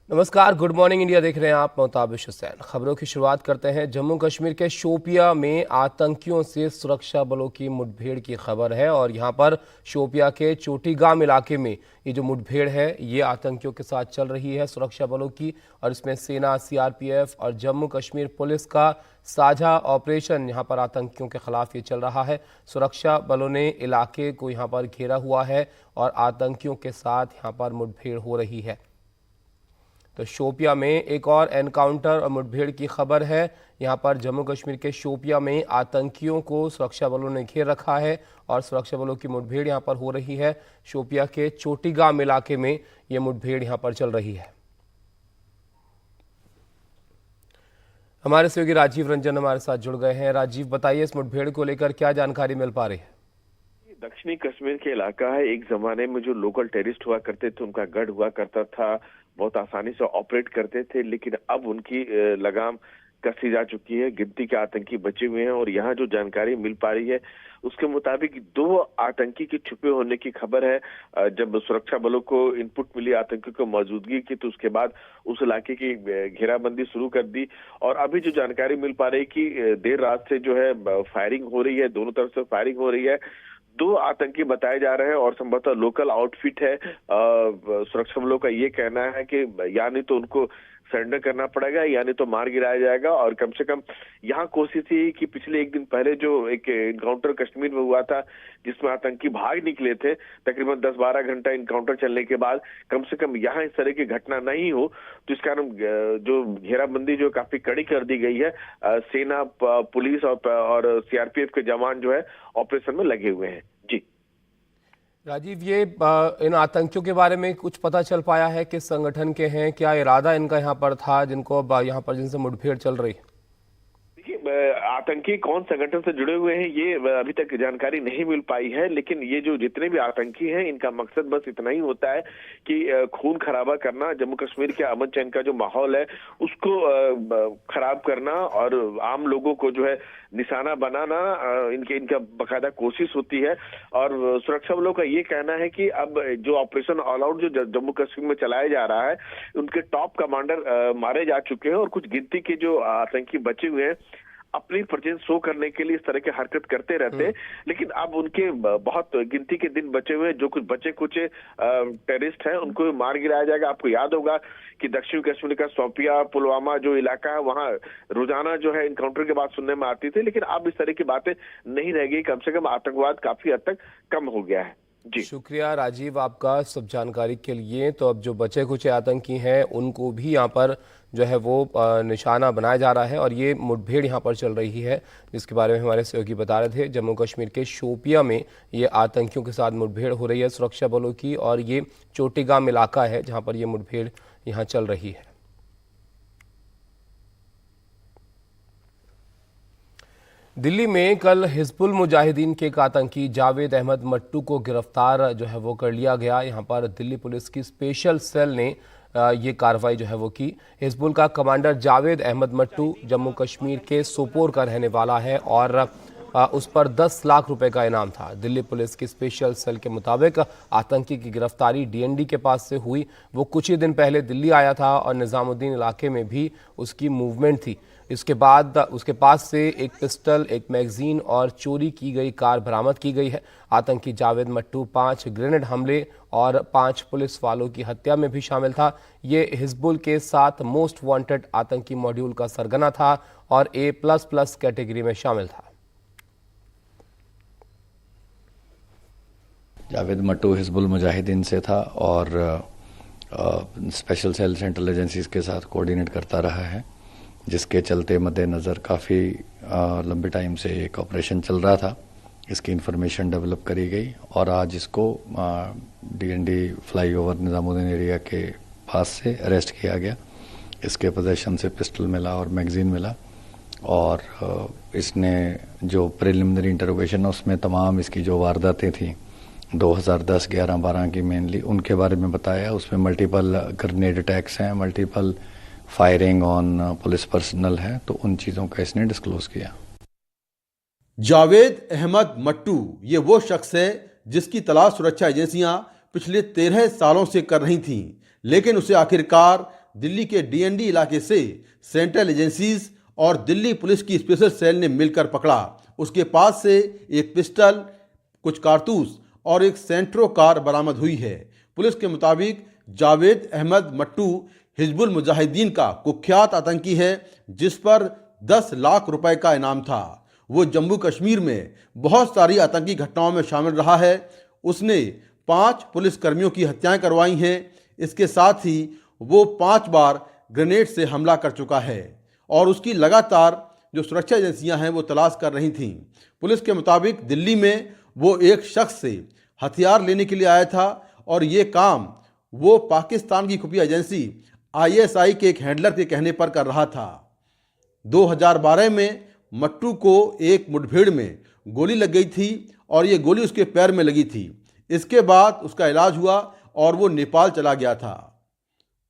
नमस्कार, good morning India देख रहे हैं आप। मोताबिश हुसैन। खबरों की शुरुआत करते हैं। जम्मू कश्मीर के शोपिया में आतंकियों से सुरक्षा बलों की मुठभेड़ की खबर है और यहां पर शोपिया के चोटीगाम इलाके में ये जो मुठभेड़ है ये आतंकियों के साथ चल रही है सुरक्षा बलों की, और इसमें सेना, सीआरपीएफ और जम्मू कश्मीर पुलिस का साझा ऑपरेशन यहां पर आतंकियों के खिलाफ ये चल रहा है। सुरक्षा बलों ने इलाके को यहां पर घेरा हुआ है और आतंकियों के साथ यहां पर मुठभेड़ हो रही है। तो शोपिया में एक और एनकाउंटर और मुठभेड़ की खबर है। यहां पर जम्मू कश्मीर के शोपिया में आतंकियों को सुरक्षा बलों ने घेर रखा है और सुरक्षा बलों की मुठभेड़ यहां पर हो रही है। शोपिया के चोटीगाम इलाके में यह मुठभेड़ यहां पर चल रही है। हमारे सहयोगी राजीव रंजन हमारे साथ जुड़ गए हैं। राजीव, बताइए इस मुठभेड़ को लेकर क्या जानकारी मिल पा रही है? दक्षिणी कश्मीर के इलाका है। एक जमाने में जो लोकल टेररिस्ट हुआ करते थे उनका गढ़ हुआ करता था, बहुत आसानी से ऑपरेट करते थे, लेकिन अब उनकी लगाम कसी जा चुकी है। गिनती के आतंकी बचे हुए हैं और यहाँ जो जानकारी मिल पा रही है उसके मुताबिक 2 आतंकी के छुपे होने की खबर है। जब सुरक्षा बलों को इनपुट मिली आतंकियों की मौजूदगी की तो उसके बाद उस इलाके की घेराबंदी शुरू कर दी। और अभी जो जानकारी मिल पा रही है कि देर रात से जो है फायरिंग हो रही है, दोनों तरफ से फायरिंग हो रही है। 2 आतंकी बताए जा रहे हैं और संभवतः लोकल आउटफिट है। सुरक्षा बलों का ये कहना है कि या नहीं तो उनको सरेंडर करना पड़ेगा या नहीं तो मार गिराया जाएगा। और कम से कम यहाँ कोशिश थी कि पिछले एक दिन पहले जो एक इनकाउंटर कश्मीर में हुआ था जिसमें आतंकी भाग निकले थे, तकरीबन 10-12 घंटा इनकाउंटर चलने के बाद कम से कम यहाँ इस तरह की घटना नहीं हो, तो इस कारण जो घेराबंदी जो काफी कड़ी कर दी गई है। सेना, पुलिस और सीआरपीएफ के जवान जो है ऑपरेशन में लगे हुए हैं। जी राजीव, ये इन आतंकियों के बारे में कुछ पता चल पाया है? किस संगठन के हैं? क्या इरादा इनका यहाँ पर था जिनको अब यहाँ पर जिनसे मुठभेड़ चल रही है? आतंकी कौन संगठन से जुड़े हुए हैं ये अभी तक जानकारी नहीं मिल पाई है, लेकिन ये जो जितने भी आतंकी हैं इनका मकसद बस इतना ही होता है कि खून खराबा करना, जम्मू कश्मीर के अमन चैन का जो माहौल है उसको खराब करना और आम लोगों को जो है निशाना बनाना। इनका बाकायदा कोशिश होती है। और सुरक्षा बलों का ये कहना है कि अब जो ऑपरेशन ऑल आउट जो जम्मू कश्मीर में चलाया जा रहा है उनके टॉप कमांडर मारे जा चुके हैं और कुछ गिनती के जो आतंकी बचे हुए हैं अपनी प्रेजेंस शो करने के लिए इस तरह की हरकत करते रहते हैं। लेकिन अब उनके बहुत गिनती के दिन बचे हुए, जो कुछ बचे कुछ टेररिस्ट हैं उनको मार गिराया जाएगा। आपको याद होगा कि दक्षिण कश्मीर का शोपिया, पुलवामा जो इलाका है वहां रोजाना जो है इनकाउंटर के बाद सुनने में आती थी, लेकिन अब इस तरह की बातें नहीं रह गई। कम से कम आतंकवाद काफी हद तक कम हो गया है। जी शुक्रिया राजीव आपका सब जानकारी के लिए। तो अब जो बचे कुछ आतंकी हैं उनको भी यहाँ पर जो है वो निशाना बनाया जा रहा है और ये मुठभेड़ यहाँ पर चल रही है जिसके बारे में हमारे सहयोगी बता रहे थे। जम्मू कश्मीर के शोपिया में ये आतंकियों के साथ मुठभेड़ हो रही है सुरक्षा बलों की, और ये चोटीगाम इलाका है जहाँ पर ये मुठभेड़ यहाँ चल रही है। दिल्ली में कल हिजबुल मुजाहिदीन के एक आतंकी जावेद अहमद मट्टू को गिरफ्तार जो है वो कर लिया गया। यहाँ पर दिल्ली पुलिस की स्पेशल सेल ने ये कार्रवाई जो है वो की। हिजबुल का कमांडर जावेद अहमद मट्टू जम्मू कश्मीर के सोपोर का रहने वाला है और उस पर 10 लाख रुपए का इनाम था। दिल्ली पुलिस की स्पेशल सेल के मुताबिक आतंकी की गिरफ्तारी डीएनडी के पास से हुई। वो कुछ ही दिन पहले दिल्ली आया था और निजामुद्दीन इलाके में भी उसकी मूवमेंट थी। इसके बाद उसके पास से एक पिस्टल, एक मैगजीन और चोरी की गई कार बरामद की गई है। आतंकी जावेद मट्टू 5 ग्रेनेड हमले और 5 पुलिस वालों की हत्या में भी शामिल था। ये हिजबुल के 7 मोस्ट वांटेड आतंकी मॉड्यूल का सरगना था और A++ कैटेगरी में शामिल था। जावेद मट्टू हिजबुल मुजाहिदीन से था और स्पेशल सेल्स सेंट्रल एजेंसीज के साथ कोऑर्डिनेट करता रहा है, जिसके चलते मद्देनज़र काफ़ी लंबे टाइम से एक ऑपरेशन चल रहा था। इसकी इन्फॉर्मेशन डेवलप करी गई और आज इसको डीएनडी फ्लाईओवर निजामुद्दीन एरिया के पास से अरेस्ट किया गया। इसके पोजेशन से पिस्टल मिला और मैगजीन मिला और इसने जो प्रिलिमिनरी इंटरोगेशन है उसमें तमाम इसकी जो वारदातें थी 2010, 11, 12 की मेनली उनके बारे में बताया। उसमें मल्टीपल ग्रेनेड अटैक्स हैं, multiple firing on police personal है, तो उन चीज़ों का इसने डिस्क्लोज किया। जावेद अहमद मट्टू ये वो शख्स है जिसकी तलाश सुरक्षा एजेंसियां पिछले 13 सालों से कर रही थीं, लेकिन उसे आखिरकार दिल्ली के डीएनडी इलाके से सेंट्रल एजेंसीज और दिल्ली पुलिस की स्पेशल सेल ने मिलकर पकड़ा। उसके पास से एक पिस्टल, कुछ कारतूस और एक सेंट्रो कार बरामद हुई है। पुलिस के मुताबिक जावेद अहमद मट्टू हिजबुल मुजाहिदीन का कुख्यात आतंकी है, जिस पर 10 लाख रुपए का इनाम था। वो जम्मू कश्मीर में बहुत सारी आतंकी घटनाओं में शामिल रहा है। उसने 5 पुलिसकर्मियों की हत्याएं करवाई हैं। इसके साथ ही वो 5 बार ग्रेनेड से हमला कर चुका है और उसकी लगातार जो सुरक्षा एजेंसियां हैं वो तलाश कर रही थीं। पुलिस के मुताबिक दिल्ली में वो एक शख्स से हथियार लेने के लिए आया था और ये काम वो पाकिस्तान की खुफिया एजेंसी ISI के एक हैंडलर के कहने पर कर रहा था। 2012 में मट्टू को एक मुठभेड़ में गोली लग गई थी और ये गोली उसके पैर में लगी थी। इसके बाद उसका इलाज हुआ और वो नेपाल चला गया था।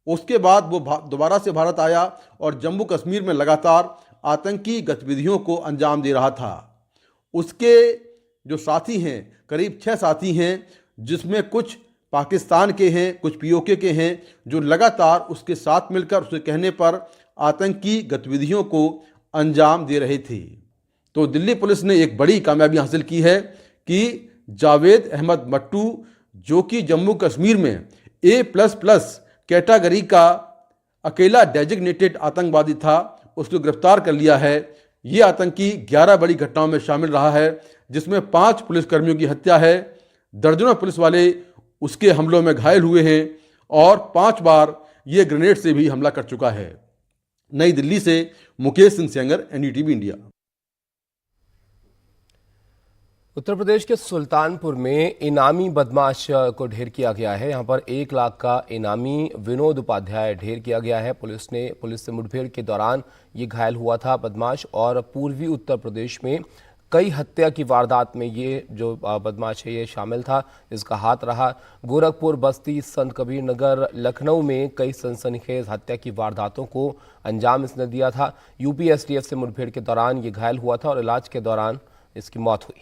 उसके बाद वो दोबारा से भारत आया और जम्मू कश्मीर में लगातार आतंकी गतिविधियों को अंजाम दे रहा था। उसके जो साथी हैं, करीब 6 साथी हैं, जिसमें कुछ पाकिस्तान के हैं, कुछ POK के हैं, जो लगातार उसके साथ मिलकर उसके कहने पर आतंकी गतिविधियों को अंजाम दे रहे थे। तो दिल्ली पुलिस ने एक बड़ी कामयाबी हासिल की है कि जावेद अहमद मट्टू, जो कि जम्मू कश्मीर में A++ कैटेगरी का अकेला डेजिग्नेटेड आतंकवादी था, उसको गिरफ्तार कर लिया है। ये आतंकी 11 बड़ी घटनाओं में शामिल रहा है, जिसमें 5 पुलिसकर्मियों की हत्या है, दर्जनों पुलिस वाले उसके हमलों में घायल हुए हैं और 5 बार ये ग्रेनेड से भी हमला कर चुका है। नई दिल्ली से मुकेश सिंह सेंगर, NDTV इंडिया। उत्तर प्रदेश के सुल्तानपुर में इनामी बदमाश को ढेर किया गया है। यहां पर 1 लाख का इनामी विनोद उपाध्याय ढेर किया गया है। पुलिस से मुठभेड़ के दौरान ये घायल हुआ था बदमाश और पूर्वी उत्तर प्रदेश में कई हत्या की वारदात में ये जो बदमाश है ये शामिल था, इसका हाथ रहा। गोरखपुर, बस्ती, संत कबीर नगर, लखनऊ में कई सनसनीखेज हत्या की वारदातों को अंजाम इसने दिया था। यूपी STF से मुठभेड़ के दौरान ये घायल हुआ था और इलाज के दौरान इसकी मौत हुई।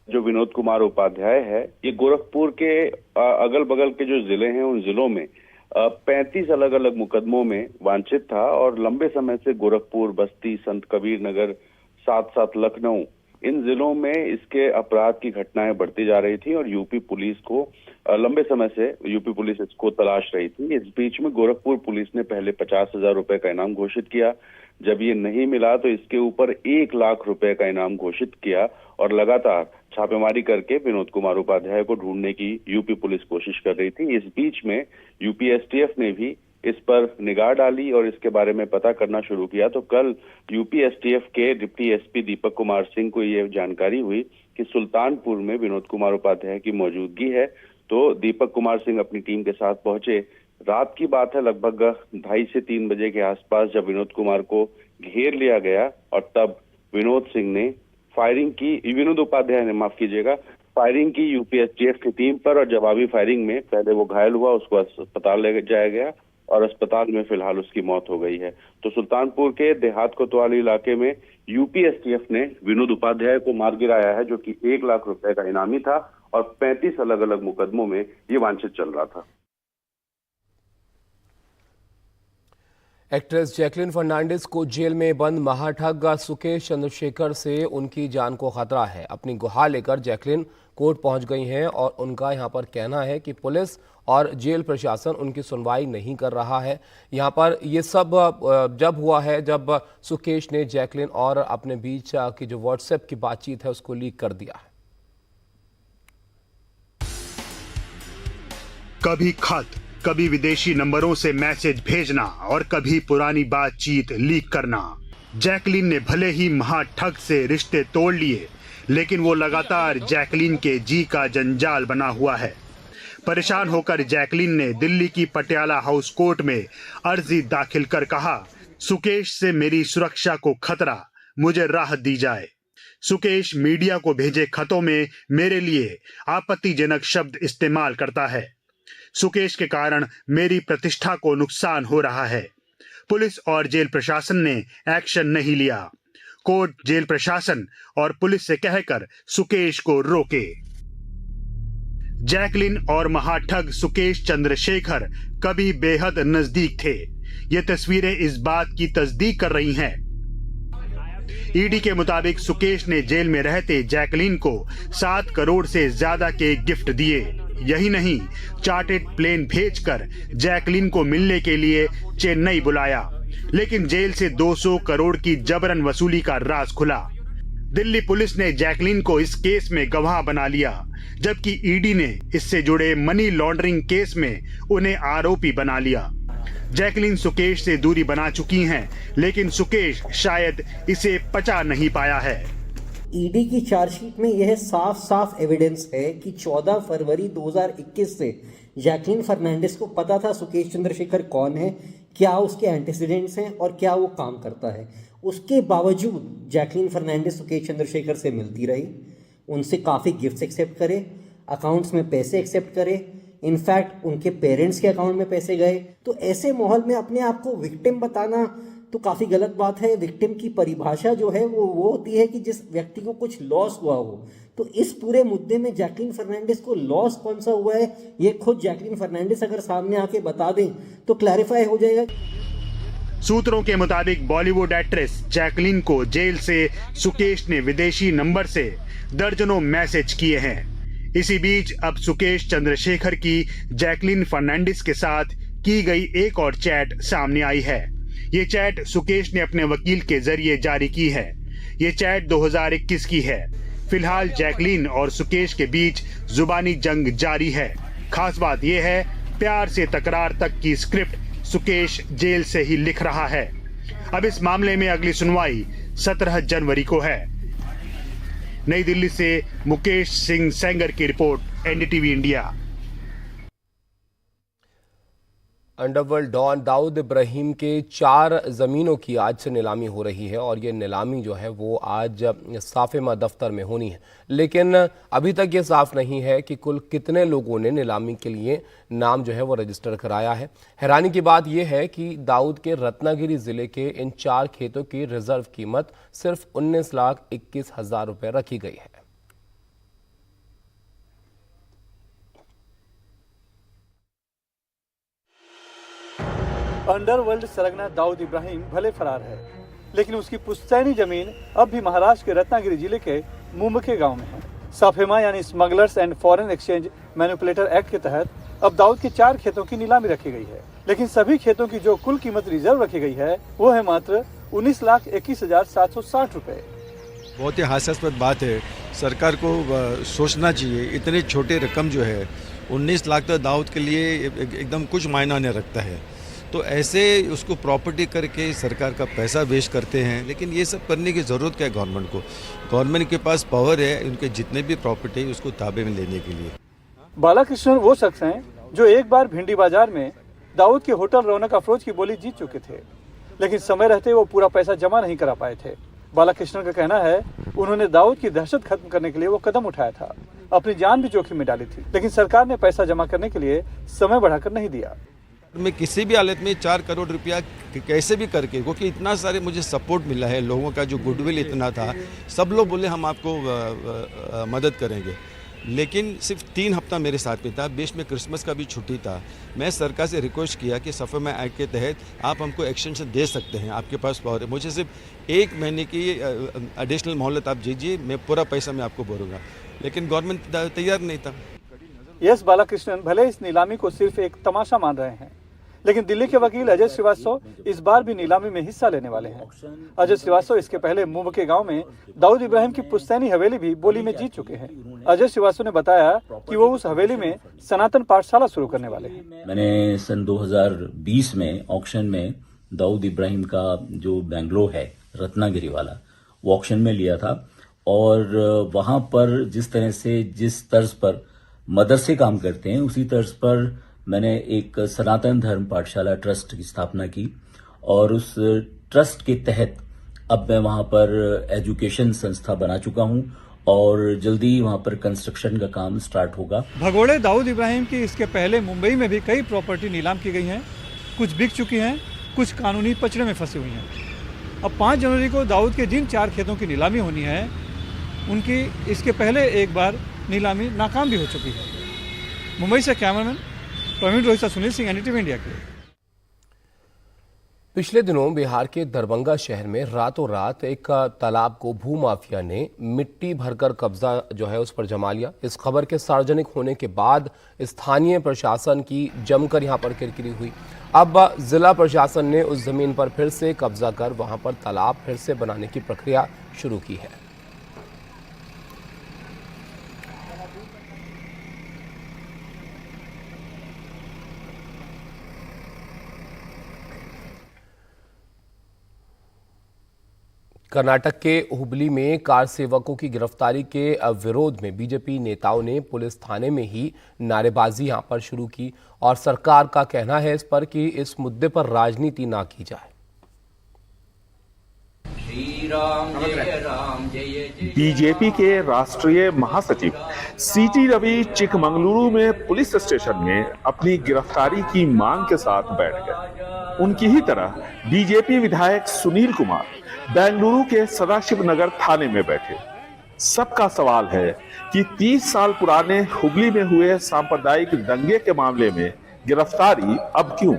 जो विनोद कुमार उपाध्याय है, ये गोरखपुर के अगल बगल के जो जिले हैं उन जिलों में 35 अलग अलग मुकदमों में वांछित था और लंबे समय से गोरखपुर, बस्ती, संत कबीर नगर, साथ लखनऊ, इन जिलों में इसके अपराध की घटनाएं बढ़ती जा रही थी और यूपी पुलिस को लंबे समय से यूपी पुलिस इसको तलाश रही थी। इस बीच में गोरखपुर पुलिस ने पहले 50,000 रुपए का इनाम घोषित किया। जब ये नहीं मिला तो इसके ऊपर 1 लाख रुपए का इनाम घोषित किया और लगातार छापेमारी करके विनोद कुमार उपाध्याय को ढूंढने की यूपी पुलिस कोशिश कर रही थी। इस बीच में यूपी STF ने भी इस पर निगाह डाली और इसके बारे में पता करना शुरू किया। तो कल यूपी STF के डिप्टी SP दीपक कुमार सिंह को ये जानकारी हुई कि सुल्तानपुर में विनोद कुमार उपाध्याय की मौजूदगी है। तो दीपक कुमार सिंह अपनी टीम के साथ पहुंचे। रात की बात है, लगभग 2:30 से 3 बजे के आसपास, जब विनोद कुमार को घेर लिया गया और तब विनोद उपाध्याय ने फायरिंग की यूपी STF की टीम पर और जवाबी फायरिंग में पहले वो घायल हुआ, उसको अस्पताल ले जाया गया और अस्पताल में फिलहाल उसकी मौत हो गई है। तो सुल्तानपुर के देहात कोतवाली इलाके में यूपी STF ने विनोद उपाध्याय को मार गिराया है, जो कि 1 लाख रुपए का इनामी था और 35 अलग अलग मुकदमों में ये वांछित चल रहा था। एक्ट्रेस जैकलिन फर्नांडिस को जेल में बंद महाठग सुकेश चंद्रशेखर से उनकी जान को खतरा है। अपनी गुहार लेकर जैकलिन कोर्ट पहुंच गई हैं और उनका यहां पर कहना है कि पुलिस और जेल प्रशासन उनकी सुनवाई नहीं कर रहा है। यहां पर ये सब जब हुआ है जब सुकेश ने जैकलिन और अपने बीच की जो व्हाट्सएप की बातचीत है उसको लीक कर दिया है। कभी खत, कभी विदेशी नंबरों से मैसेज भेजना और कभी पुरानी बातचीत लीक करना। जैकलिन ने भले ही महाठग से रिश्ते तोड़ लिए, लेकिन वो लगातार जैकलिन के जी का जंजाल बना हुआ है। परेशान होकर जैकलिन ने दिल्ली की पटियाला हाउस कोर्ट में अर्जी दाखिल कर कहा, सुकेश से मेरी सुरक्षा को खतरा, मुझे राहत दी जाए। सुकेश मीडिया को भेजे खतों में मेरे लिए आपत्तिजनक शब्द इस्तेमाल करता है। सुकेश के कारण मेरी प्रतिष्ठा को नुकसान हो रहा है। पुलिस और जेल प्रशासन ने एक्शन नहीं लिया। कोर्ट जेल प्रशासन और पुलिस से कहकर सुकेश को रोके। जैकलिन और महाठग सुकेश चंद्रशेखर कभी बेहद नजदीक थे। ये तस्वीरें इस बात की तस्दीक कर रही हैं। ईडी के मुताबिक सुकेश ने जेल में रहते जैकलिन को 7 करोड़ से ज्यादा के गिफ्ट दिए। यही नहीं, चार्टेड प्लेन भेजकर जैकलिन को मिलने के लिए चेन्नई बुलाया। लेकिन जेल से 200 करोड़ की जबरन वसूली का राज खुला। दिल्ली पुलिस ने जैकलिन को इस केस में गवाह बना लिया, जबकि ईडी ने इससे जुड़े मनी लॉन्ड्रिंग केस में उन्हें आरोपी बना लिया। जैकलिन सुकेश से दूरी बना चुकी हैं, लेकिन सुकेश शायद इसे पचा नहीं पाया है। ईडी की चार्जशीट में यह साफ साफ एविडेंस है कि 14 फरवरी 2021 से जैकलिन फर्नांडिस को पता था सुकेश चंद्रशेखर कौन है, क्या उसके एंटीसीडेंट्स हैं और क्या वो काम करता है। उसके बावजूद जैकलिन फर्नांडिस सुकेश चंद्रशेखर से मिलती रही, उनसे काफ़ी गिफ्ट्स एक्सेप्ट करे, अकाउंट्स में पैसे एक्सेप्ट करे, इनफैक्ट उनके पेरेंट्स के अकाउंट में पैसे गए। तो ऐसे माहौल में अपने आप को विक्टिम बताना तो काफ़ी गलत बात है। विक्टिम की परिभाषा जो है वो होती है कि जिस व्यक्ति को कुछ लॉस हुआ हो। तो इस पूरे मुद्दे में जैकलिन फर्नांडिस को लॉस कौन सा हुआ है, ये खुद जैकलिन फर्नांडिस अगर सामने आके बता दें तो क्लैरिफाई हो जाएगा। सूत्रों के मुताबिक बॉलीवुड एक्ट्रेस जैकलिन को जेल से सुकेश ने विदेशी नंबर से दर्जनों मैसेज किए हैं। इसी बीच अब सुकेश चंद्रशेखर की जैकलिन फर्नांडिस के साथ की गई एक और चैट सामने आई है। ये चैट सुकेश ने अपने वकील के जरिए जारी की है। ये चैट 2021 की है। फिलहाल जैकलिन और सुकेश के बीच जुबानी जंग जारी है। खास बात यह है, प्यार से तकरार तक की स्क्रिप्ट सुकेश जेल से ही लिख रहा है। अब इस मामले में अगली सुनवाई 17 जनवरी को है। नई दिल्ली से मुकेश सिंह सेंगर की रिपोर्ट, NDTV India. Underworld don Dawood Ibrahim के 4 ज़मीनों की आज से नीलामी हो रही है और ये नीलामी जो है वो आज साफेमा दफ्तर में होनी है। लेकिन अभी तक ये साफ नहीं है कि कुल कितने लोगों ने नीलामी के लिए नाम जो है वो रजिस्टर कराया है। हैरानी की बात यह है कि दाऊद के रत्नागिरी जिले के इन 4 खेतों की रिजर्व कीमत सिर्फ 19,21,000 रुपये रखी गई है। अंडरवर्ल्ड सरगना दाऊद इब्राहिम भले फरार है, लेकिन उसकी पुश्तैनी जमीन अब भी महाराष्ट्र के रत्नागिरी जिले के मुंबके गांव में है। साफेमा यानी smugglers and foreign exchange manipulator act के तहत अब दाऊद के 4 खेतों की नीलामी रखी गई है, लेकिन सभी खेतों की जो कुल कीमत रिजर्व रखी गई है वो है मात्र 19,21,760 रुपए। बहुत ही हास्यास्पद बात है। सरकार को सोचना चाहिए, इतने छोटे रकम जो है 19 लाख तो दाऊद के लिए एकदम कुछ मायना नहीं रखता है। तो ऐसे उसको प्रॉपर्टी करके सरकार का पैसा वेस्ट करते हैं। लेकिन ये सब करने की ज़रूरत क्या है गवर्नमेंट को? गवर्नमेंट के पास पावर है उनके जितने भी प्रॉपर्टी है उसको ताबे में लेने के लिए। बालाकृष्णन वो शख्स हैं जो एक बार भिंडी बाजार में दाऊद के होटल रौनक अफरोज की बोली जीत चुके थे, लेकिन समय रहते वो पूरा पैसा जमा नहीं करा पाए थे। बालाकृष्णन का कहना है उन्होंने दाऊद की दहशत खत्म करने के लिए वो कदम उठाया था, अपनी जान भी जोखिम में डाली थी, लेकिन सरकार ने पैसा जमा करने के लिए समय बढ़ाकर नहीं दिया। मैं किसी भी हालत में 4 करोड़ रुपया कैसे भी करके, क्योंकि इतना सारे मुझे सपोर्ट मिला है, लोगों का जो गुडविल इतना था, सब लोग बोले हम आपको मदद करेंगे। लेकिन सिर्फ 3 हफ्ता मेरे साथ में था, बीच में क्रिसमस का भी छुट्टी था। मैं सरकार से रिक्वेस्ट किया कि साफेमा एक्ट के तहत आप हमको एक्सटेंशन दे सकते हैं, आपके पास पावर है, मुझे सिर्फ 1 महीने की एडिशनल मोहलत आप दीजिए, मैं पूरा पैसा मैं आपको भरूंगा। लेकिन गवर्नमेंट तैयार नहीं था। यस बालाकृष्णन भले इस नीलामी को सिर्फ एक तमाशा मान रहे हैं, लेकिन दिल्ली के वकील अजय श्रीवास्तव इस बार भी नीलामी में हिस्सा लेने वाले हैं। अजय श्रीवास्तव इसके पहले मुंबके गांव में दाऊद इब्राहिम की पुश्तैनी हवेली भी बोली में जीत चुके हैं। अजय श्रीवास्तव ने बताया कि वो उस हवेली में सनातन पाठशाला शुरू करने वाले हैं। मैंने सन 2020 में ऑक्शन में दाऊद इब्राहिम का जो बेंगलोर है रत्नागिरी वाला, वो ऑक्शन में लिया था और वहां पर जिस तरह से जिस तर्ज पर मदरसे काम करते हैं उसी तर्ज पर मैंने एक सनातन धर्म पाठशाला ट्रस्ट की स्थापना की और उस ट्रस्ट के तहत अब मैं वहां पर एजुकेशन संस्था बना चुका हूं और जल्दी वहां पर कंस्ट्रक्शन का काम स्टार्ट होगा। भगोड़े दाऊद इब्राहिम की इसके पहले मुंबई में भी कई प्रॉपर्टी नीलाम की गई हैं, कुछ बिक चुकी हैं, कुछ कानूनी पचड़े में फंसी हुई हैं। अब 5 जनवरी को दाऊद के जिन 4 खेतों की नीलामी होनी है उनकी इसके पहले एक बार नीलामी नाकाम भी हो चुकी है। मुंबई से cameraman Praveen Rohit, Sunil Singh, NDTV India के लिए। पिछले दिनों बिहार के दरभंगा शहर में रातों रात एक तालाब को भूमाफिया ने मिट्टी भरकर कब्जा जो है उस पर जमा लिया। इस खबर के सार्वजनिक होने के बाद स्थानीय प्रशासन की जमकर यहां पर किरकिरी हुई। अब जिला प्रशासन ने उस जमीन पर फिर से कब्जा कर वहां पर तालाब फिर से बनाने की प्रक्रिया शुरू की है। कर्नाटक के हुबली में कार सेवकों की गिरफ्तारी के विरोध में बीजेपी नेताओं ने पुलिस थाने में ही नारेबाजी यहां पर शुरू की और सरकार का कहना है इस पर कि इस मुद्दे पर राजनीति ना की जाए। बीजेपी के राष्ट्रीय महासचिव सीटी रवि चिकमंगलुरु में पुलिस स्टेशन में अपनी गिरफ्तारी की मांग के साथ बैठ गए। उनकी ही तरह बीजेपी विधायक सुनील कुमार बेंगलुरु के सदाशिव नगर थाने में बैठे। सबका सवाल है कि 30 साल पुराने हुबली में हुए सांप्रदायिक दंगे के मामले में गिरफ्तारी अब क्यों?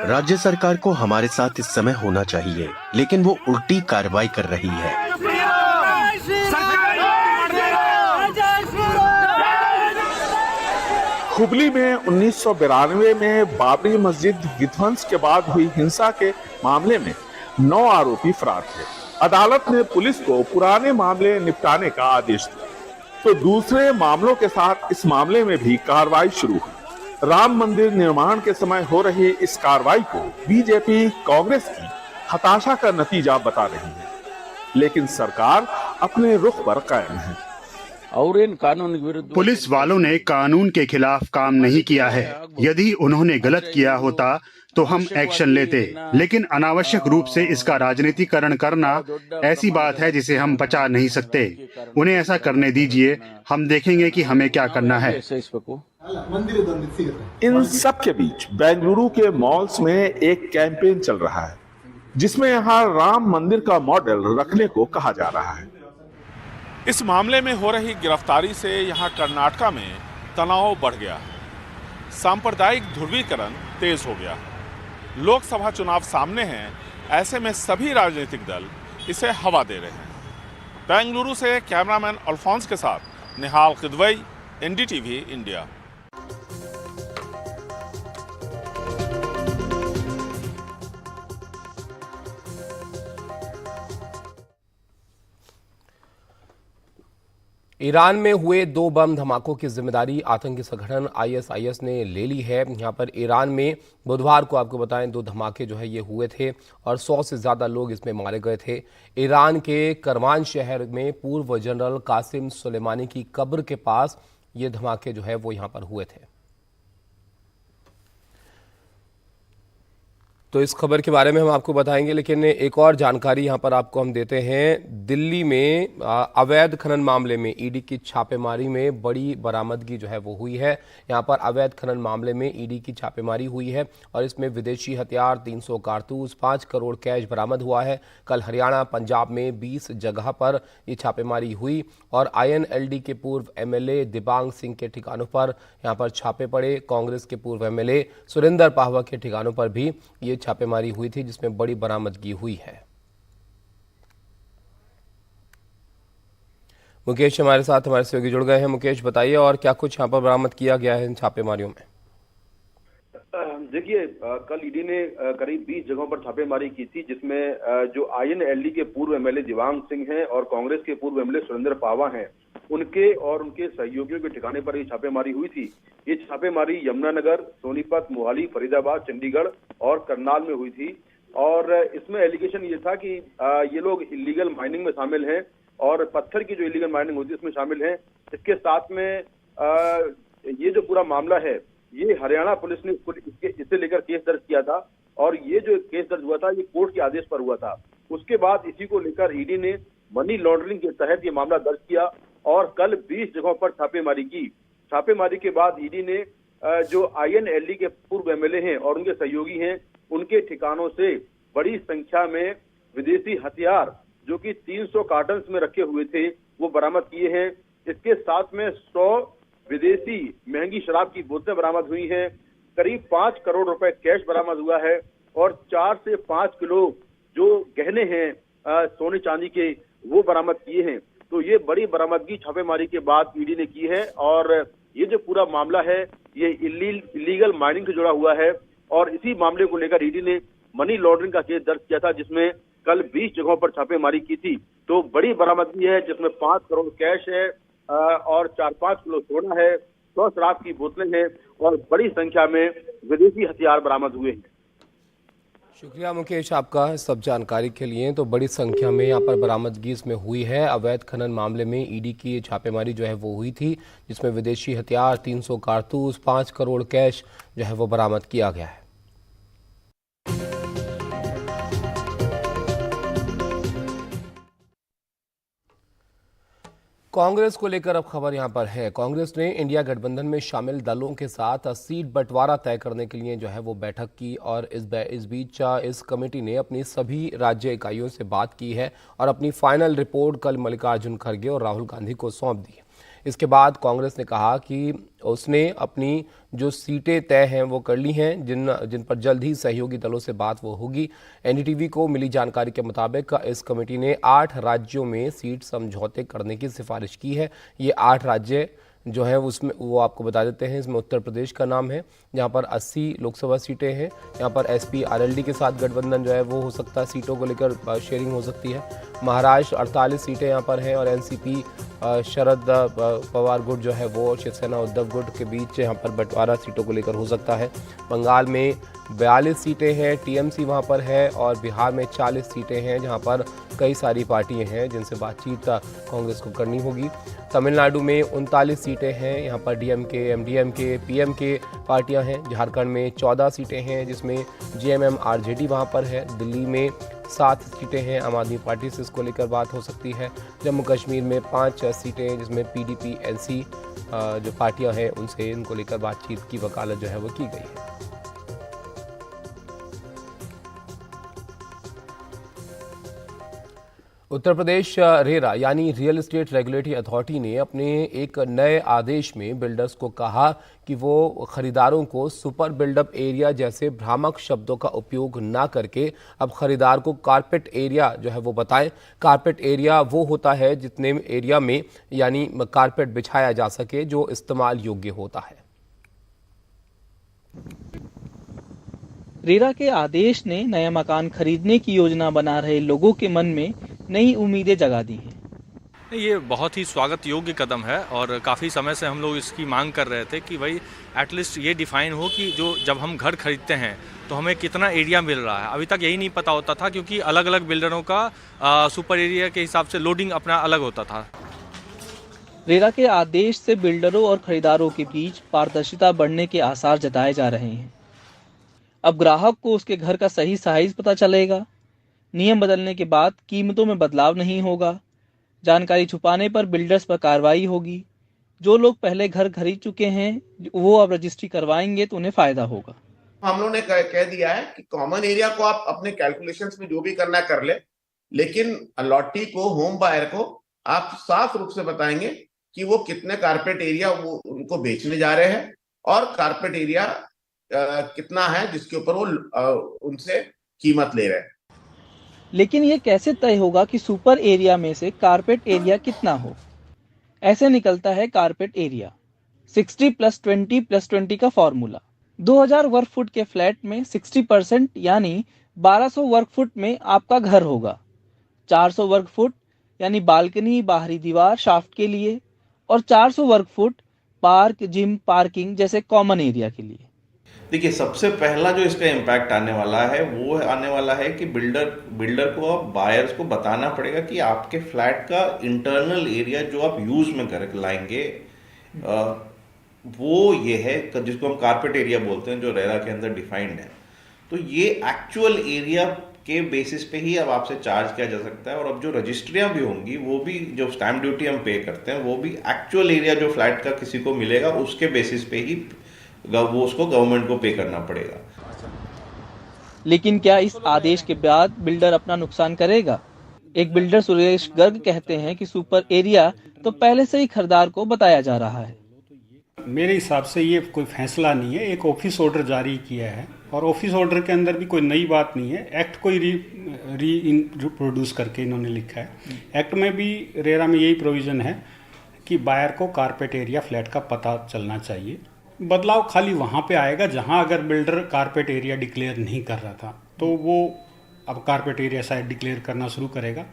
राज्य सरकार को हमारे साथ इस समय होना चाहिए, लेकिन वो उल्टी कार्रवाई कर रही है। हुबली में 1992 में बाबरी मस्जिद विध्वंस के बाद हुई हिंसा के मामले में 9 आरोपी फरार थे। अदालत ने पुलिस को पुराने मामले निपटाने का आदेश दिया, तो दूसरे मामलों के साथ इस मामले में भी कार्रवाई शुरू हुई। राम मंदिर निर्माण के समय हो रही इस कार्रवाई को बीजेपी कांग्रेस की हताशा का नतीजा बता रही है, लेकिन सरकार अपने रुख पर कायम है। और इन कानून के विरुद्ध पुलिस वालों ने कानून के खिलाफ काम नहीं किया है। यदि उन्होंने गलत किया होता तो हम एक्शन लेते, लेकिन अनावश्यक रूप से इसका राजनीतिकरण करना ऐसी बात है जिसे हम बचा नहीं सकते। उन्हें ऐसा करने दीजिए, हम देखेंगे कि हमें क्या करना है। इन सब के बीच बेंगलुरु के मॉल्स में एक कैंपेन चल रहा है, जिसमें यहाँ राम मंदिर का मॉडल रखने को कहा जा रहा है। इस मामले में हो रही गिरफ्तारी से यहां कर्नाटका में तनाव बढ़ गया है। सांप्रदायिक ध्रुवीकरण तेज हो गया है। लोकसभा चुनाव सामने हैं, ऐसे में सभी राजनीतिक दल इसे हवा दे रहे हैं। बेंगलुरु से कैमरामैन अल्फोंस के साथ निहाल किदवई, एनडीटीवी इंडिया। ईरान में हुए 2 बम धमाकों की जिम्मेदारी आतंकी संगठन आईएसआईएस ने ले ली है। यहां पर ईरान में बुधवार को आपको बताएं 2 धमाके जो है ये हुए थे और 100 से ज्यादा लोग इसमें मारे गए थे। ईरान के करमान शहर में पूर्व जनरल कासिम सुलेमानी की कब्र के पास ये धमाके जो है वो यहां पर हुए थे। तो इस खबर के बारे में हम आपको बताएंगे, लेकिन एक और जानकारी यहां पर आपको हम देते हैं। दिल्ली में अवैध खनन मामले में ईडी की छापेमारी में बड़ी बरामदगी जो है वो हुई है। यहां पर अवैध खनन मामले में ईडी की छापेमारी हुई है और इसमें विदेशी हथियार, 300 कारतूस, 5 करोड़ कैश बरामद हुआ है। कल हरियाणा, पंजाब में 20 जगह पर ये छापेमारी हुई और आईएनएलडी के पूर्व एमएलए दिबांग सिंह के ठिकानों पर यहां पर छापे पड़े। कांग्रेस के पूर्व एमएलए सुरेंद्र पाहवा के ठिकानों पर भी ये छापेमारी हुई थी, जिसमें बड़ी बरामदगी हुई है। मुकेश हमारे साथ हमारे सहयोगी जुड़ गए हैं। मुकेश, बताइए और क्या कुछ यहाँ पर बरामद किया गया है इन छापेमारियों में? देखिए, कल ईडी ने करीब 20 जगहों पर छापेमारी की थी, जिसमें जो आईएनएलडी के पूर्व एमएलए दिबांग सिंह हैं और कांग्रेस के पूर्व एमएलए सुरेंद्र पाहवा हैं, उनके और उनके सहयोगियों के ठिकाने पर ये छापेमारी हुई थी। ये छापेमारी यमुनानगर, सोनीपत, मोहाली, फरीदाबाद, चंडीगढ़ और करनाल में हुई थी। और इसमें एलिगेशन ये था कि ये लोग इलीगल माइनिंग में शामिल हैं और पत्थर की जो इलीगल माइनिंग होती है उसमें शामिल हैं। इसके साथ में ये जो पूरा मामला है, ये हरियाणा पुलिस ने इसे लेकर केस दर्ज किया था और ये जो केस दर्ज हुआ था ये कोर्ट के आदेश पर हुआ था। उसके बाद इसी को लेकर ईडी ने मनी लॉन्ड्रिंग के तहत ये मामला दर्ज किया और कल 20 जगहों पर छापेमारी की। छापेमारी के बाद ईडी ने जो आईएनएलडी के पूर्व एमएलए हैं और उनके सहयोगी हैं, उनके ठिकानों से बड़ी संख्या में विदेशी हथियार जो कि 300 कार्टन में रखे हुए थे वो बरामद किए हैं। इसके साथ में 100 विदेशी महंगी शराब की बोतलें बरामद हुई हैं, करीब 5 करोड़ रुपए कैश बरामद हुआ है और 4 से 5 किलो जो गहने हैं सोने चांदी के वो बरामद किए हैं। तो ये बड़ी बरामदगी छापेमारी के बाद ईडी ने की है और ये जो पूरा मामला है ये इलीगल माइनिंग से जुड़ा हुआ है और इसी मामले को लेकर ईडी ने मनी लॉन्ड्रिंग का केस दर्ज किया था, जिसमें कल 20 जगहों पर छापेमारी की थी। तो बड़ी बरामदगी है जिसमें 5 करोड़ कैश है और 4-5 किलो सोना है, 100 शराब की बोतलें हैं और बड़ी संख्या में विदेशी हथियार बरामद हुए हैं। शुक्रिया मुकेश आपका सब जानकारी के लिए। तो बड़ी संख्या में यहाँ पर बरामदगी इसमें हुई है। अवैध खनन मामले में ईडी की छापेमारी जो है वो हुई थी, जिसमें विदेशी हथियार, 300 कारतूस, 5 करोड़ कैश जो है वो बरामद किया गया है। कांग्रेस को लेकर अब खबर यहां पर है। कांग्रेस ने इंडिया गठबंधन में शामिल दलों के साथ सीट बंटवारा तय करने के लिए जो है वो बैठक की और इस बीच इस कमेटी ने अपनी सभी राज्य इकाइयों से बात की है और अपनी फाइनल रिपोर्ट कल मल्लिकार्जुन खड़गे और राहुल गांधी को सौंप दी। इसके बाद कांग्रेस ने कहा कि उसने अपनी जो सीटें तय हैं वो कर ली हैं, जिन पर जल्द ही सहयोगी दलों से बात वो होगी। एनडीटीवी को मिली जानकारी के मुताबिक इस कमेटी ने 8 राज्यों में सीट समझौते करने की सिफारिश की है। ये 8 राज्य जो है उसमें वो आपको बता देते हैं। इसमें उत्तर प्रदेश का नाम है, जहाँ पर 80 लोकसभा सीटें हैं। यहाँ पर एसपी आरएलडी के साथ गठबंधन जो है वो हो सकता है, सीटों को लेकर शेयरिंग हो सकती है। महाराष्ट्र 48 सीटें यहाँ पर हैं और एनसीपी शरद पवार गुट जो है वो शिवसेना उद्धव गुट के बीच यहाँ पर बंटवारा सीटों को लेकर हो सकता है। बंगाल में 42 सीटें हैं, टीएमसी वहाँ पर है और बिहार में 40 सीटें हैं, जहाँ पर कई सारी पार्टियां हैं जिनसे बातचीत कांग्रेस को करनी होगी। तमिलनाडु में 39 सीटें हैं, यहाँ पर डीएमके, एमडीएमके, पीएमके पार्टियां हैं। झारखंड में 14 सीटें हैं जिसमें जेएमएम आरजेडी वहाँ पर है। दिल्ली में 7 सीटें हैं, आम आदमी पार्टी से इसको लेकर बात हो सकती है। जम्मू कश्मीर में 5 सीटें हैं जिसमें पीडीपी, एनसी जो पार्टियां हैं उनसे इनको लेकर बातचीत की वकालत जो है वो की गई है। उत्तर प्रदेश रेरा यानी रियल एस्टेट रेगुलेटरी अथॉरिटी ने अपने एक नए आदेश में बिल्डर्स को कहा कि वो खरीदारों को सुपर बिल्डअप एरिया जैसे भ्रामक शब्दों का उपयोग ना करके अब खरीदार को कारपेट एरिया जो है वो बताएं। कारपेट एरिया वो होता है जितने एरिया में यानी कारपेट बिछाया जा सके जो इस्तेमाल योग्य होता है। रेरा के आदेश ने नया मकान खरीदने की योजना बना रहे लोगों के मन में नई उम्मीदें जगा दी हैं। ये बहुत ही स्वागत योग्य कदम है और काफ़ी समय से हम लोग इसकी मांग कर रहे थे कि भाई एटलीस्ट ये डिफाइन हो कि जो जब हम घर खरीदते हैं तो हमें कितना एरिया मिल रहा है। अभी तक यही नहीं पता होता था क्योंकि अलग अलग बिल्डरों का सुपर एरिया के हिसाब से लोडिंग अपना अलग होता था। रेरा के आदेश से बिल्डरों और खरीदारों के बीच पारदर्शिता बढ़ने के आसार जताए जा रहे हैं। अब ग्राहक को उसके घर का सही साइज पता चलेगा। नियम बदलने के बाद कीमतों में बदलाव नहीं होगा। जानकारी छुपाने पर बिल्डर्स पर कार्रवाई होगी। जो लोग पहले घर खरीद चुके हैं वो अब रजिस्ट्री करवाएंगे तो उन्हें फायदा होगा। हम लोगों ने कह दिया है कि कॉमन एरिया को आप अपने कैलकुलेशंस में जो भी करना कर ले, लेकिन अलॉटी को, होम बायर को आप साफ रूप से बताएंगे कि वो कितने कारपेट एरिया वो उनको बेचने जा रहे हैं और कारपेट एरिया कितना है जिसके ऊपर वो उनसे कीमत ले रहे हैं। लेकिन ये कैसे तय होगा कि सुपर एरिया में से कारपेट एरिया कितना हो? ऐसे निकलता है कारपेट एरिया 60 + 20 + 20 का फॉर्मूला। 2000 वर्ग फुट के फ्लैट में 60% यानी 1200 वर्ग फुट में आपका घर होगा। 400 वर्ग फुट यानी बालकनी, बाहरी दीवार, शाफ्ट के लिए और 400 वर्ग फुट पार्क, जिम, पार्किंग जैसे कॉमन एरिया के लिए। देखिए, सबसे पहला जो इसका इम्पैक्ट आने वाला है वो आने वाला है कि बिल्डर को अब बायर्स को बताना पड़ेगा कि आपके फ्लैट का इंटरनल एरिया जो आप यूज में कर लाएंगे वो ये है जिसको हम कारपेट एरिया बोलते हैं, जो रेरा के अंदर डिफाइंड है। तो ये एक्चुअल एरिया के बेसिस पे ही अब आपसे चार्ज किया जा सकता है। और अब जो रजिस्ट्रियां भी होंगी वो भी, जो स्टैम्प ड्यूटी हम पे करते हैं वो भी एक्चुअल एरिया जो फ्लैट का किसी को मिलेगा उसके बेसिस पे ही वो उसको गवर्नमेंट को पे करना पड़ेगा। लेकिन क्या इस आदेश के बाद बिल्डर अपना नुकसान करेगा? एक बिल्डर सुरेश गर्ग कहते हैं कि सुपर एरिया तो पहले से ही खरीदार को बताया जा रहा है। मेरे हिसाब से ये कोई फैसला नहीं है, एक ऑफिस ऑर्डर जारी किया है और ऑफिस ऑर्डर के अंदर भी कोई नई बात नहीं है। एक्ट को ही रीप्रोड्यूस करके इन्होंने लिखा है। एक्ट में भी रेरा में यही प्रोविज़न है कि बायर को कारपेट एरिया फ्लैट का पता चलना चाहिए। बदलाव खाली वहाँ पे आएगा जहाँ अगर बिल्डर कारपेट एरिया डिक्लेयर नहीं कर रहा था तो वो अब कारपेट एरिया शायद डिक्लेयर करना शुरू करेगा,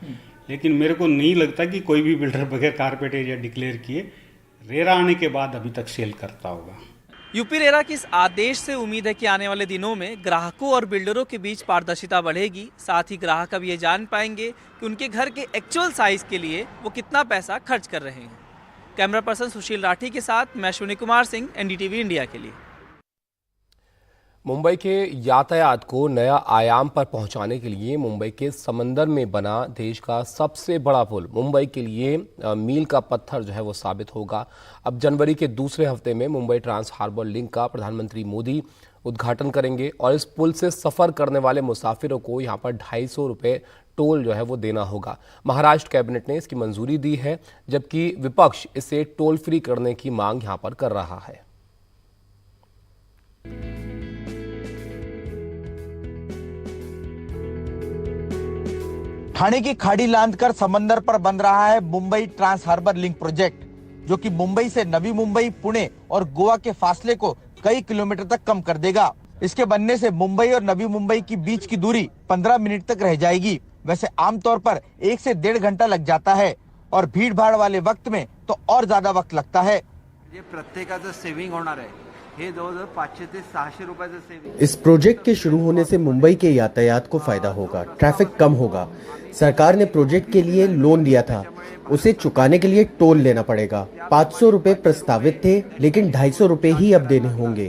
लेकिन मेरे को नहीं लगता कि कोई भी बिल्डर बगैर कारपेट एरिया डिक्लेयर किए रेरा आने के बाद अभी तक सेल करता होगा। यूपी रेरा के इस आदेश से उम्मीद है कि आने वाले दिनों में ग्राहकों और बिल्डरों के बीच पारदर्शिता बढ़ेगी। साथ ही ग्राहक अब ये जान पाएंगे कि उनके घर के एक्चुअल साइज के लिए वो कितना पैसा खर्च कर रहे हैं। कैमरा पर्सन सुशील राठी के साथ मैं अश्विनी कुमार सिंह, एनडीटीवी इंडिया के लिए। मुंबई के यातायात को नया आयाम पर पहुंचाने के लिए मुंबई के समंदर में बना देश का सबसे बड़ा पुल मुंबई के लिए मील का पत्थर जो है वो साबित होगा। अब जनवरी के दूसरे हफ्ते में मुंबई ट्रांस हार्बर लिंक का प्रधानमंत्री मोदी उद्घाटन करेंगे और इस पुल से सफ़र करने वाले मुसाफिरों को यहाँ पर 250 रुपये टोल जो है वो देना होगा। महाराष्ट्र कैबिनेट ने इसकी मंजूरी दी है, जबकि विपक्ष इसे टोल फ्री करने की मांग यहाँ पर कर रहा है। ठाणे की खाड़ी लांघ कर समंदर पर बन रहा है Mumbai trans harbour link project, जो कि मुंबई से नवी मुंबई, पुणे और गोवा के फासले को कई किलोमीटर तक कम कर देगा। इसके बनने से मुंबई और नवी मुंबई की बीच की दूरी 15 मिनट तक रह जाएगी। वैसे आमतौर पर 1 से 1.5 घंटा लग जाता है और भीड़ भाड़ वाले वक्त में तो और ज्यादा वक्त लगता है। ये प्रत्येकाचं सेव्हिंग होणार आहे, हे जवळजवळ 500 ते 600 रुपयाचं सेव्हिंग। इस प्रोजेक्ट के शुरू होने से मुंबई के यातायात को फायदा होगा, ट्रैफिक कम होगा। सरकार ने प्रोजेक्ट के लिए लोन दिया था, उसे चुकाने के लिए टोल लेना पड़ेगा। 500 रुपए प्रस्तावित थे, लेकिन 250 रुपए ही अब देने होंगे।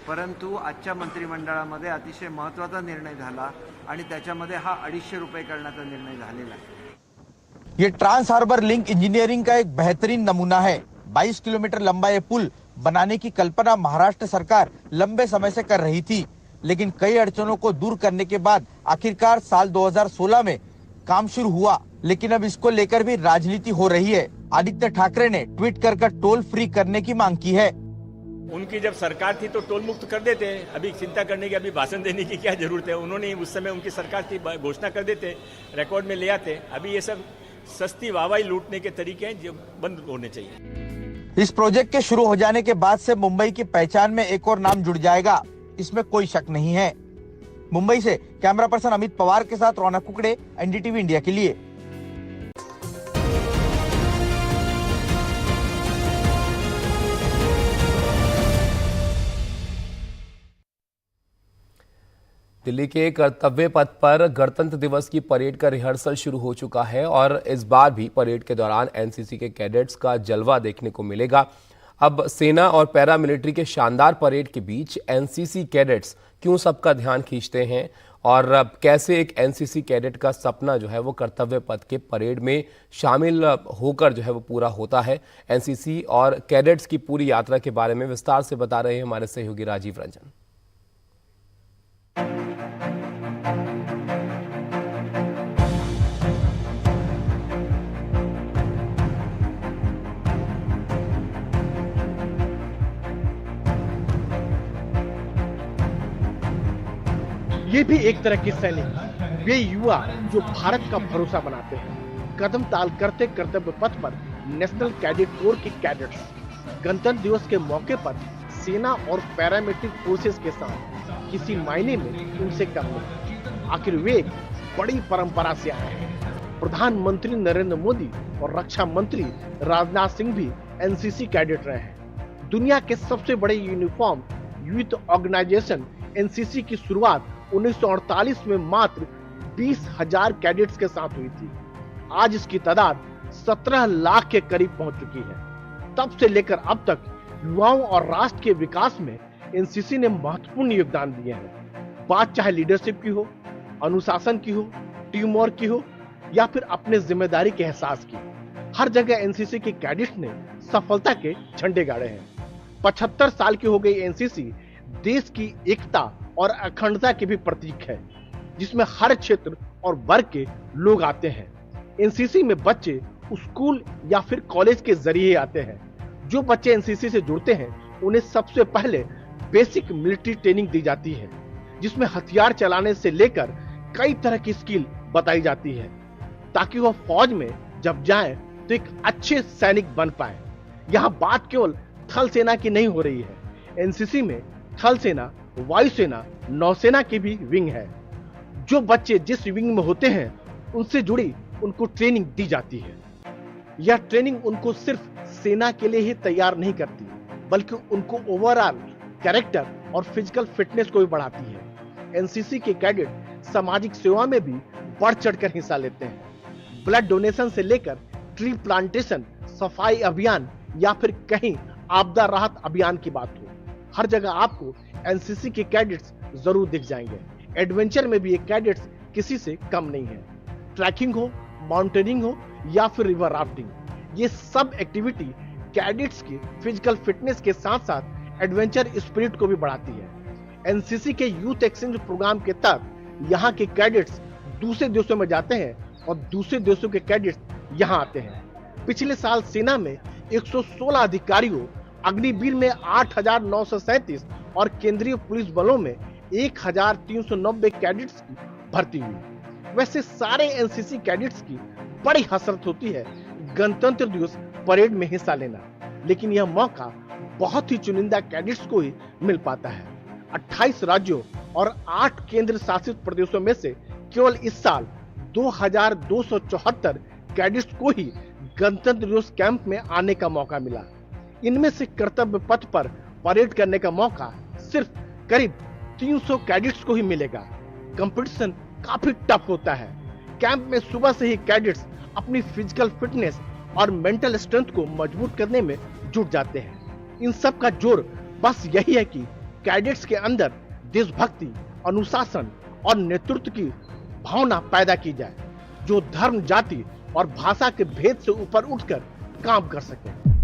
परंतु आजच्या मंत्रिमंडळामध्ये अतिशय महत्त्वाचा निर्णय झाला आणि त्याच्यामध्ये हा 250 रुपये करण्याचा निर्णय झालेला आहे। ये ट्रांस हार्बर लिंक इंजीनियरिंग का एक बेहतरीन नमूना है। 22 किलोमीटर लंबा ये पुल बनाने की कल्पना महाराष्ट्र सरकार लंबे समय से कर रही थी, लेकिन कई अड़चनों को दूर करने के बाद आखिरकार साल 2016 में काम शुरू हुआ। लेकिन अब इसको लेकर भी राजनीति हो रही है। आदित्य ठाकरे ने ट्वीट कर टोल फ्री करने की मांग की है। उनकी जब सरकार थी तो टोल मुक्त कर देते, अभी चिंता करने की, अभी भाषण देने की क्या जरूरत है। उन्होंने उस समय उनकी सरकार थी, घोषणा कर देते, रिकॉर्ड में ले आते। अभी ये सब सस्ती वाहवाही लूटने के तरीके हैं जो बंद होने चाहिए। इस प्रोजेक्ट के शुरू हो जाने के बाद से मुंबई की पहचान में एक और नाम जुड़ जाएगा, इसमें कोई शक नहीं है। मुंबई से कैमरा पर्सन अमित पवार के साथ रौनक कुकड़े, एनडीटीवी इंडिया के लिए। दिल्ली के कर्तव्य पथ पर गणतंत्र दिवस की परेड का रिहर्सल शुरू हो चुका है और इस बार भी परेड के दौरान एनसीसी के कैडेट्स का जलवा देखने को मिलेगा। अब सेना और पैरामिलिट्री के शानदार परेड के बीच एनसीसी कैडेट्स क्यों सबका ध्यान खींचते हैं और कैसे एक एनसीसी कैडेट का सपना जो है वो कर्तव्य पथ के परेड में शामिल होकर जो है वो पूरा होता है। एनसीसी और कैडेट्स की पूरी यात्रा के बारे में विस्तार से बता रहे हैं हमारे सहयोगी राजीव रंजन। ये भी एक तरह के सैनिक, वे युवा जो भारत का भरोसा बनाते हैं। कदम ताल करते कर्तव्य पथ पर नेशनल कैडेट कोर के कैडेट्स गणतंत्र दिवस के मौके पर सेना और पैरामिलिट्री फोर्सेस के साथ किसी मायने में उनसे कम नहीं। आखिर वे एक बड़ी परंपरा से आए हैं। प्रधानमंत्री नरेंद्र मोदी और रक्षा मंत्री राजनाथ सिंह भी एनसीसी कैडेट रहे हैं। दुनिया के सबसे बड़े यूनिफॉर्म यूथ ऑर्गेनाइजेशन एनसीसी की शुरुआत 1948 में मात्र 20,000 कैडेट्स के साथ हुई थी। आज इसकी तादाद 17 लाख के करीब पहुंच चुकी है। तब से लेकर अब तक युवाओं और राष्ट्र के विकास में एनसीसी ने महत्वपूर्ण योगदान दिए हैं। बात चाहे लीडरशिप की हो, अनुशासन की हो, टीम वर्क की हो या फिर अपने जिम्मेदारी के एहसास की, हर जगह एनसीसी के कैडेट्स ने सफलता के झंडे गाड़े हैं। 75 साल की हो गई एनसीसी देश की एकता और अखंडता के भी प्रतीक है, जिसमें हर क्षेत्र और वर्ग के लोग आते हैं। एनसीसी में बच्चे स्कूल या फिर कॉलेज के जरिए आते हैं। जो बच्चे एनसीसी से जुड़ते हैं उन्हें सबसे पहले बेसिक मिलिट्री ट्रेनिंग दी जाती है, जिसमें हथियार चलाने से लेकर कई तरह की स्किल बताई जाती है, ताकि वह फौज में जब जाएं तो एक अच्छे सैनिक बन पाए। यहाँ बात केवल थल सेना की नहीं हो रही है। एनसीसी में थल सेना, वायुसेना, नौसेना की भी विंग है। जो बच्चे जिस विंग में होते हैं उनसे जुड़ी उनको ट्रेनिंग दी जाती है। यह ट्रेनिंग उनको सिर्फ सेना के लिए ही तैयार नहीं करती, बल्कि उनको ओवरऑल कैरेक्टर और फिजिकल फिटनेस को भी बढ़ाती है। एनसीसी के कैडेट सामाजिक सेवा में भी बढ़ चढ़कर हिस्सा लेते हैं। ब्लड डोनेशन से लेकर ट्री प्लांटेशन, सफाई अभियान या फिर कहीं आपदा राहत अभियान की बात हो, हर जगह आपको एनसीसी के कैडेट्स जरूर दिख जाएंगे। एडवेंचर में भी ये कैडेट्स किसी से कम नहीं है। ट्रैकिंग हो, माउंटेनिंग हो या फिर रिवर राफ्टिंग, ये सब एक्टिविटी कैडेट्स की फिजिकल फिटनेस के साथ साथ एडवेंचर स्पिरिट को भी बढ़ाती है। एनसीसी के यूथ एक्सचेंज प्रोग्राम के तहत यहाँ के कैडेट्स दूसरे देशों में जाते हैं और दूसरे देशों के कैडेट्स यहाँ आते हैं। पिछले साल सेना में 116 अधिकारियों, अग्निवीर में 8,937 और केंद्रीय पुलिस बलों में 1,390 कैडेट्स की भर्ती हुई। वैसे सारे एनसीसी कैडेट्स की बड़ी हसरत होती है गणतंत्र दिवस परेड में हिस्सा लेना, लेकिन यह मौका बहुत ही चुनिंदा कैडेट्स को ही मिल पाता है। 28 राज्यों और 8 केंद्र शासित प्रदेशों में से केवल इस साल 2,274 कैडेट्स को ही गणतंत्र दिवस कैंप में आने का मौका मिला। इनमें से कर्तव्य पथ पर परेड करने का मौका सिर्फ करीब 300 कैडेट्स को ही मिलेगा। कंपटीशन काफी टफ होता है। कैंप में सुबह से ही कैडेट्स अपनी फिजिकल फिटनेस और मेंटल स्ट्रेंथ को मजबूत करने में जुट जाते हैं। इन सब का जोर बस यही है कि कैडेट्स के अंदर देशभक्ति, अनुशासन और नेतृत्व की भावना पैदा की जाए, जो धर्म, जाति और भाषा के भेद से ऊपर उठकर काम कर सके।